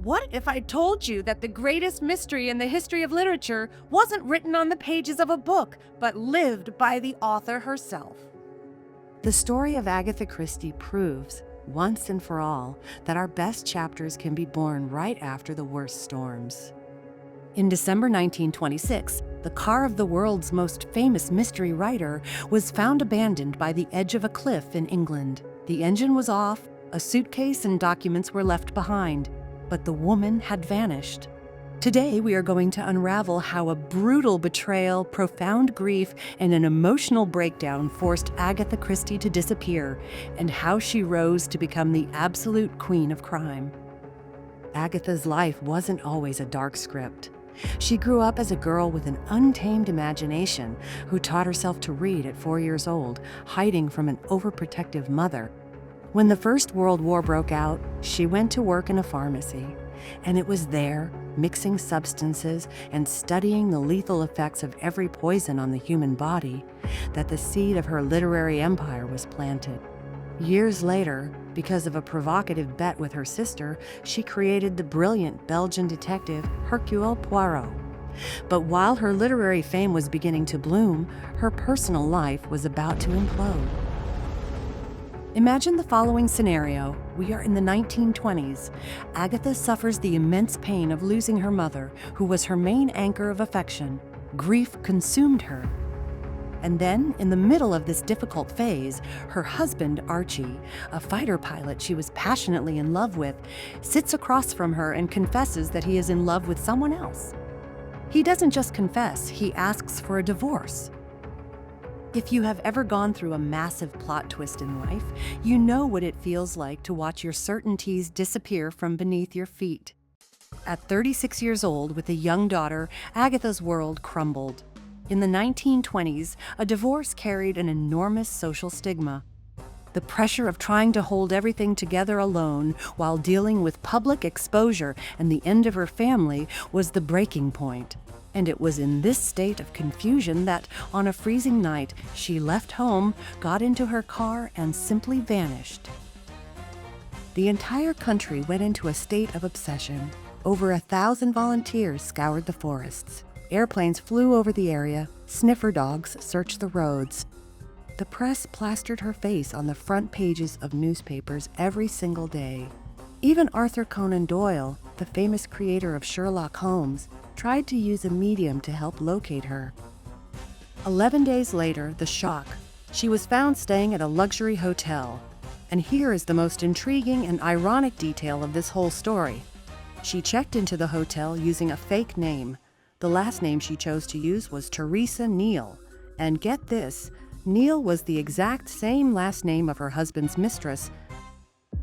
What if I told you that the greatest mystery in the history of literature wasn't written on the pages of a book, but lived by the author herself? The story of Agatha Christie proves, once and for all, that our best chapters can be born right after the worst storms. In December 1926, the car of the world's most famous mystery writer was found abandoned by the edge of a cliff in England. The engine was off, a suitcase and documents were left behind, but the woman had vanished. Today, we are going to unravel how a brutal betrayal, profound grief, and an emotional breakdown forced Agatha Christie to disappear, and how she rose to become the absolute queen of crime. Agatha's life wasn't always a dark script. She grew up as a girl with an untamed imagination who taught herself to read at 4 years old, hiding from an overprotective mother. When the First World War broke out, she went to work in a pharmacy, and it was there, mixing substances and studying the lethal effects of every poison on the human body, that the seed of her literary empire was planted. Years later, because of a provocative bet with her sister, she created the brilliant Belgian detective Hercule Poirot. But while her literary fame was beginning to bloom, her personal life was about to implode. Imagine the following scenario. We are in the 1920s. Agatha suffers the immense pain of losing her mother, who was her main anchor of affection. Grief consumed her. And then, in the middle of this difficult phase, her husband, Archie, a fighter pilot she was passionately in love with, sits across from her and confesses that he is in love with someone else. He doesn't just confess, he asks for a divorce. If you have ever gone through a massive plot twist in life, you know what it feels like to watch your certainties disappear from beneath your feet. At 36 years old, with a young daughter, Agatha's world crumbled. In the 1920s, a divorce carried an enormous social stigma. The pressure of trying to hold everything together alone while dealing with public exposure and the end of her family was the breaking point. And it was in this state of confusion that, on a freezing night, she left home, got into her car, and simply vanished. The entire country went into a state of obsession. Over 1,000 volunteers scoured the forests. Airplanes flew over the area. Sniffer dogs searched the roads. The press plastered her face on the front pages of newspapers every single day. Even Arthur Conan Doyle, the famous creator of Sherlock Holmes, tried to use a medium to help locate her. 11 days later, the shock. She was found staying at a luxury hotel. And here is the most intriguing and ironic detail of this whole story. She checked into the hotel using a fake name. The last name she chose to use was Teresa Neal. And get this, Neal was the exact same last name of her husband's mistress.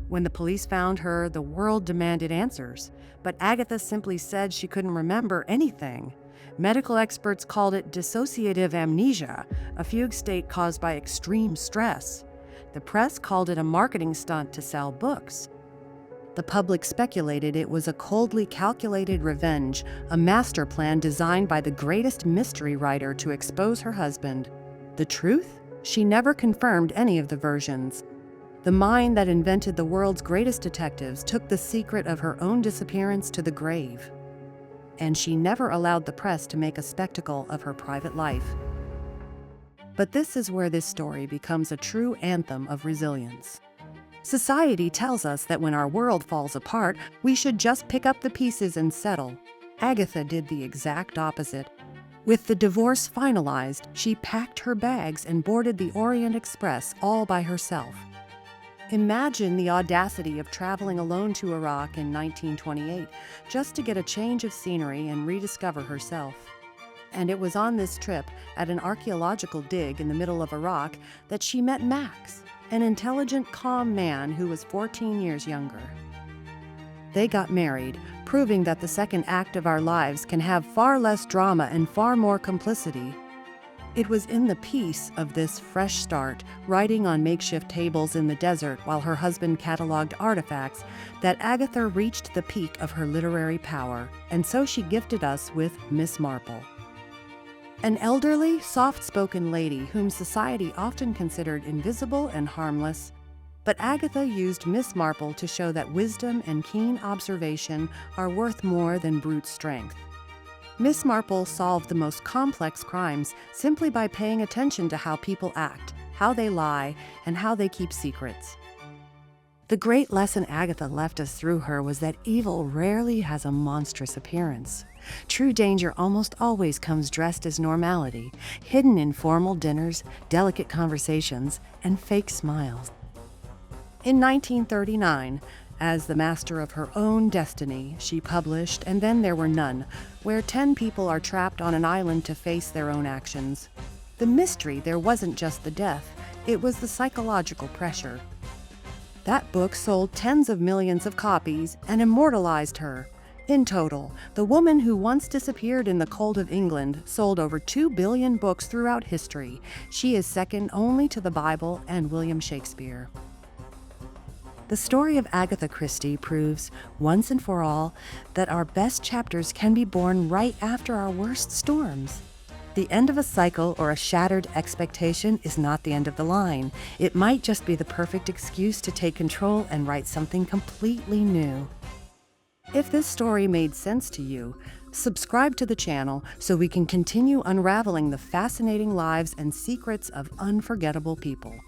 When the police found her, the world demanded answers, but Agatha simply said she couldn't remember anything. Medical experts called it dissociative amnesia, a fugue state caused by extreme stress. The press called it a marketing stunt to sell books. The public speculated it was a coldly calculated revenge, a master plan designed by the greatest mystery writer to expose her husband. The truth? She never confirmed any of the versions. The mind that invented the world's greatest detectives took the secret of her own disappearance to the grave. And she never allowed the press to make a spectacle of her private life. But this is where this story becomes a true anthem of resilience. Society tells us that when our world falls apart, we should just pick up the pieces and settle. Agatha did the exact opposite. With the divorce finalized, she packed her bags and boarded the Orient Express all by herself. Imagine the audacity of traveling alone to Iraq in 1928 just to get a change of scenery and rediscover herself. And it was on this trip, at an archaeological dig in the middle of Iraq, that she met Max, an intelligent, calm man who was 14 years younger. They got married, proving that the second act of our lives can have far less drama and far more complicity. It was in the peace of this fresh start, writing on makeshift tables in the desert while her husband cataloged artifacts, that Agatha reached the peak of her literary power, and so she gifted us with Miss Marple. An elderly, soft-spoken lady whom society often considered invisible and harmless. But Agatha used Miss Marple to show that wisdom and keen observation are worth more than brute strength. Miss Marple solved the most complex crimes simply by paying attention to how people act, how they lie, and how they keep secrets. The great lesson Agatha left us through her was that evil rarely has a monstrous appearance. True danger almost always comes dressed as normality, hidden in formal dinners, delicate conversations, and fake smiles. In 1939, as the master of her own destiny, she published And Then There Were None, where 10 people are trapped on an island to face their own actions. The mystery there wasn't just the death, it was the psychological pressure. That book sold tens of millions of copies and immortalized her. In total, the woman who once disappeared in the cold of England sold over 2 billion books throughout history. She is second only to the Bible and William Shakespeare. The story of Agatha Christie proves, once and for all, that our best chapters can be born right after our worst storms. The end of a cycle or a shattered expectation is not the end of the line. It might just be the perfect excuse to take control and write something completely new. If this story made sense to you, subscribe to the channel so we can continue unraveling the fascinating lives and secrets of unforgettable people.